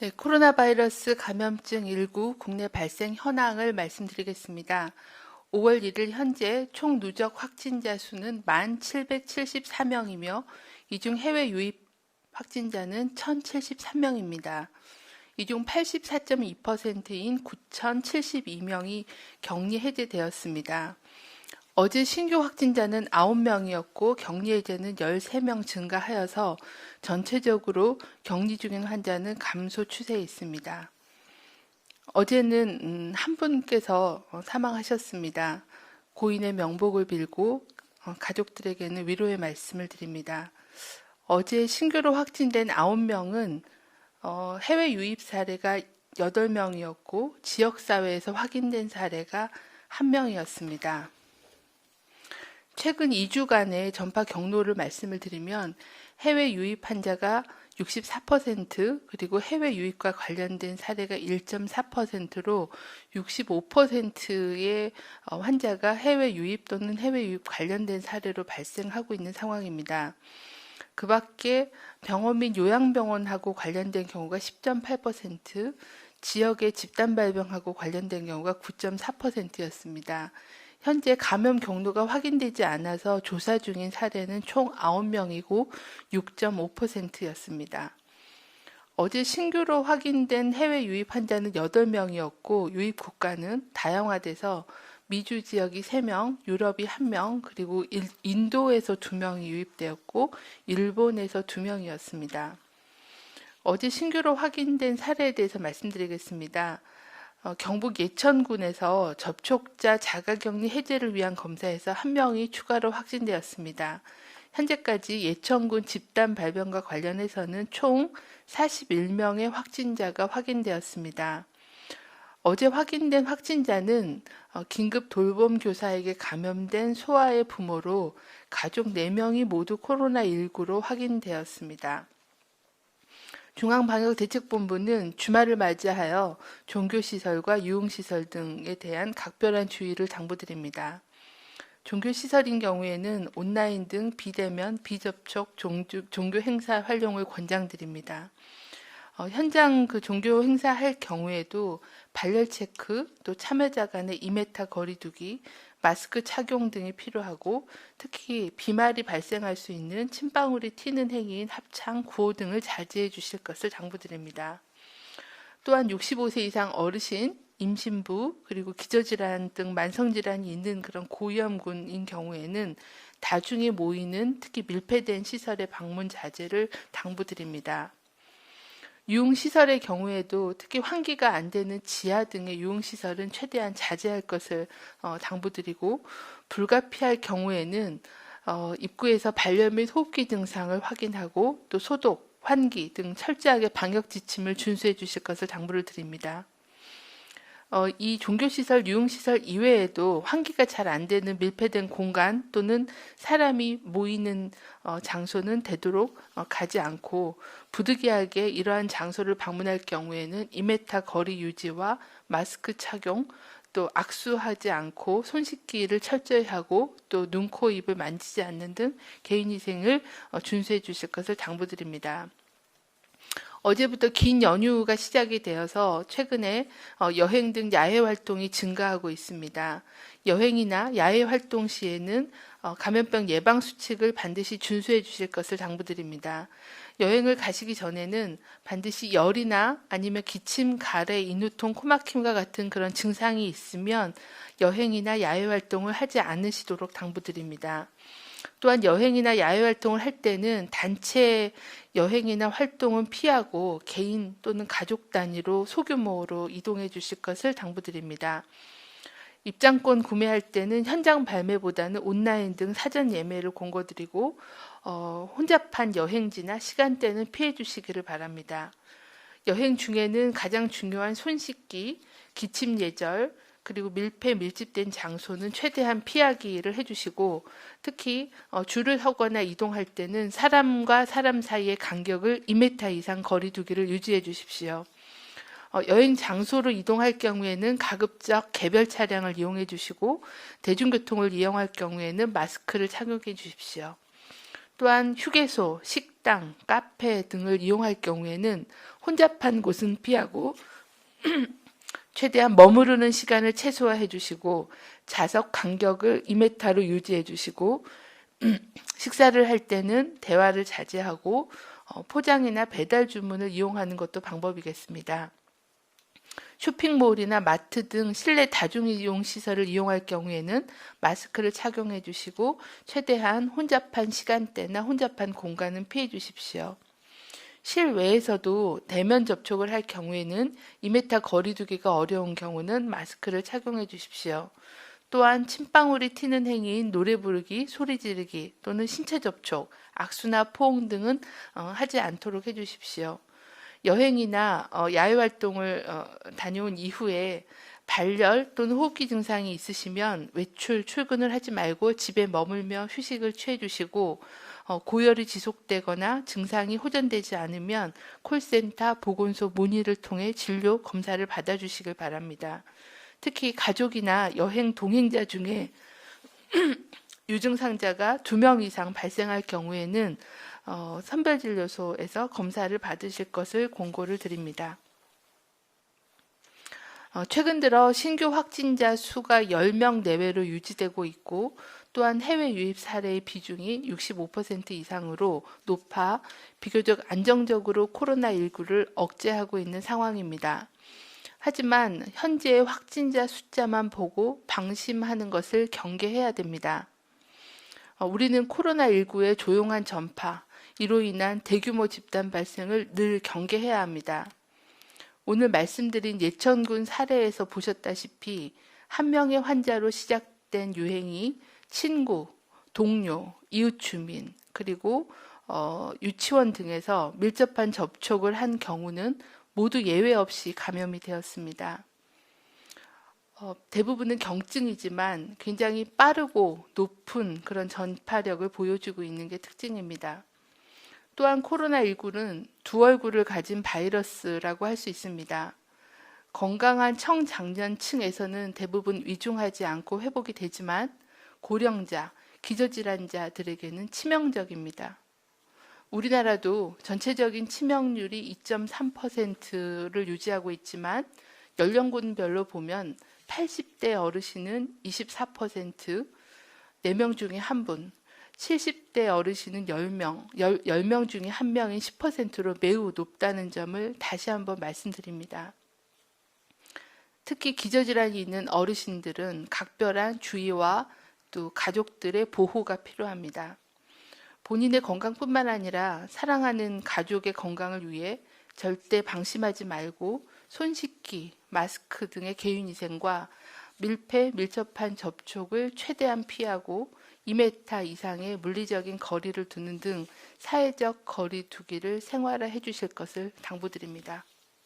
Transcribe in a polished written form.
네, 코로나 바이러스 감염증 19 국내 발생 현황을 말씀드리겠습니다. 5월 1일 현재 총 누적 확진자 수는 1,774명이며 이 중 해외 유입 확진자는 1,073명입니다. 이 중 84.2%인 9,072명이 격리 해제되었습니다. 어제 신규 확진자는 9명이었고 격리 해제는 13명 증가하여서 전체적으로 격리 중인 환자는 감소 추세에 있습니다. 어제는 한 분께서 사망하셨습니다. 고인의 명복을 빌고 가족들에게는 위로의 말씀을 드립니다. 어제 신규로 확진된 9명은 해외 유입 사례가 8명이었고 지역사회에서 확인된 사례가 1명이었습니다. 최근 2주간의 전파 경로를 말씀을 드리면 해외 유입 환자가 64%, 그리고 해외 유입과 관련된 사례가 1.4%로 65%의 환자가 해외 유입 또는 해외 유입 관련된 사례로 발생하고 있는 상황입니다. 그 밖에 병원 및 요양병원하고 관련된 경우가 10.8%, 지역의 집단 발병하고 관련된 경우가 9.4%였습니다. 현재 감염 경로가 확인되지 않아서 조사 중인 사례는 총 9명이고 6.5%였습니다. 어제 신규로 확인된 해외 유입 환자는 8명이었고 유입 국가는 다양화돼서 미주 지역이 3명, 유럽이 1명, 그리고 인도에서 2명이 유입되었고 일본에서 2명이었습니다. 어제 신규로 확인된 사례에 대해서 말씀드리겠습니다. 경북 예천군에서 접촉자 자가격리 해제를 위한 검사에서 1명이 추가로 확진되었습니다. 현재까지 예천군 집단 발병과 관련해서는 총 41명의 확진자가 확인되었습니다. 어제 확인된 확진자는 긴급 돌봄 교사에게 감염된 소아의 부모로 가족 4명이 모두 코로나19로 확인되었습니다. 중앙방역대책본부는 주말을 맞이하여 종교시설과 유흥시설 등에 대한 각별한 주의를 당부드립니다. 종교시설인 경우에는 온라인 등 비대면, 비접촉 종교 행사 활용을 권장드립니다. 현장 종교 행사 할 경우에도 발열 체크, 또 참여자 간의 2m 거리 두기, 마스크 착용 등이 필요하고 특히 비말이 발생할 수 있는 침방울이 튀는 행위인 합창, 구호 등을 자제해 주실 것을 당부드립니다. 또한 65세 이상 어르신, 임신부, 그리고 기저질환 등 만성질환이 있는 그런 고위험군인 경우에는 다중이 모이는 특히 밀폐된 시설의 방문 자제를 당부드립니다. 유흥시설의 경우에도 특히 환기가 안 되는 지하 등의 유흥시설은 최대한 자제할 것을 당부드리고 불가피할 경우에는 입구에서 발열 및 호흡기 증상을 확인하고 또 소독, 환기 등 철저하게 방역 지침을 준수해 주실 것을 당부를 드립니다. 이 종교시설, 유흥시설 이외에도 환기가 잘 안 되는 밀폐된 공간 또는 사람이 모이는 장소는 되도록 가지 않고 부득이하게 이러한 장소를 방문할 경우에는 2m 거리 유지와 마스크 착용, 또 악수하지 않고 손 씻기를 철저히 하고 또 눈, 코, 입을 만지지 않는 등 개인위생을 준수해 주실 것을 당부드립니다. 어제부터 긴 연휴가 시작이 되어서 최근에 여행 등 야외 활동이 증가하고 있습니다. 여행이나 야외 활동 시에는 감염병 예방 수칙을 반드시 준수해 주실 것을 당부드립니다. 여행을 가시기 전에는 반드시 열이나 아니면 기침, 가래, 인후통, 코막힘과 같은 그런 증상이 있으면 여행이나 야외 활동을 하지 않으시도록 당부드립니다. 또한 여행이나 야외 활동을 할 때는 단체 여행이나 활동은 피하고 개인 또는 가족 단위로 소규모로 이동해 주실 것을 당부드립니다. 입장권 구매할 때는 현장 발매보다는 온라인 등 사전 예매를 권고드리고 혼잡한 여행지나 시간대는 피해 주시기를 바랍니다. 여행 중에는 가장 중요한 손 씻기, 기침 예절, 그리고 밀집된 장소는 최대한 피하기를 해주시고 특히 줄을 서거나 이동할 때는 사람과 사람 사이의 간격을 2m 이상 거리 두기를 유지해 주십시오. 여행 장소로 이동할 경우에는 가급적 개별 차량을 이용해 주시고 대중교통을 이용할 경우에는 마스크를 착용해 주십시오. 또한 휴게소, 식당, 카페 등을 이용할 경우에는 혼잡한 곳은 피하고 최대한 머무르는 시간을 최소화해 주시고 좌석 간격을 2m로 유지해 주시고 식사를 할 때는 대화를 자제하고 포장이나 배달 주문을 이용하는 것도 방법이겠습니다. 쇼핑몰이나 마트 등 실내 다중이용 시설을 이용할 경우에는 마스크를 착용해 주시고 최대한 혼잡한 시간대나 혼잡한 공간은 피해 주십시오. 실외에서도 대면 접촉을 할 경우에는 2m 거리 두기가 어려운 경우는 마스크를 착용해 주십시오. 또한 침방울이 튀는 행위인 노래 부르기, 소리 지르기 또는 신체 접촉, 악수나 포옹 등은 하지 않도록 해주십시오. 여행이나 야외 활동을 다녀온 이후에 발열 또는 호흡기 증상이 있으시면 외출, 출근을 하지 말고 집에 머물며 휴식을 취해 주시고 고열이 지속되거나 증상이 호전되지 않으면 콜센터, 보건소 문의를 통해 진료, 검사를 받아주시길 바랍니다. 특히 가족이나 여행 동행자 중에 유증상자가 2명 이상 발생할 경우에는 선별진료소에서 검사를 받으실 것을 권고를 드립니다. 최근 들어 신규 확진자 수가 10명 내외로 유지되고 있고 또한 해외 유입 사례의 비중이 65% 이상으로 높아 비교적 안정적으로 코로나19를 억제하고 있는 상황입니다. 하지만 현재의 확진자 숫자만 보고 방심하는 것을 경계해야 됩니다. 우리는 코로나19의 조용한 전파, 이로 인한 대규모 집단 발생을 늘 경계해야 합니다. 오늘 말씀드린 예천군 사례에서 보셨다시피 한 명의 환자로 시작된 유행이 친구, 동료, 이웃 주민, 그리고 유치원 등에서 밀접한 접촉을 한 경우는 모두 예외 없이 감염이 되었습니다. 대부분은 경증이지만 굉장히 빠르고 높은 그런 전파력을 보여주고 있는 게 특징입니다. 또한 코로나19는 두 얼굴을 가진 바이러스라고 할 수 있습니다. 건강한 청장년층에서는 대부분 위중하지 않고 회복이 되지만 고령자, 기저질환자들에게는 치명적입니다. 우리나라도 전체적인 치명률이 2.3%를 유지하고 있지만 연령군별로 보면 80대 어르신은 24%, 4명 중에 1분, 70대 어르신은 10명 중에 1명인 10%로 매우 높다는 점을 다시 한번 말씀드립니다. 특히 기저질환이 있는 어르신들은 각별한 주의와 또 가족들의 보호가 필요합니다. 본인의 건강뿐만 아니라 사랑하는 가족의 건강을 위해 절대 방심하지 말고 손 씻기, 마스크 등의 개인위생과 밀폐, 밀접한 접촉을 최대한 피하고 2m 이상의 물리적인 거리를 두는 등 사회적 거리 두기를 생활화해 주실 것을 당부드립니다.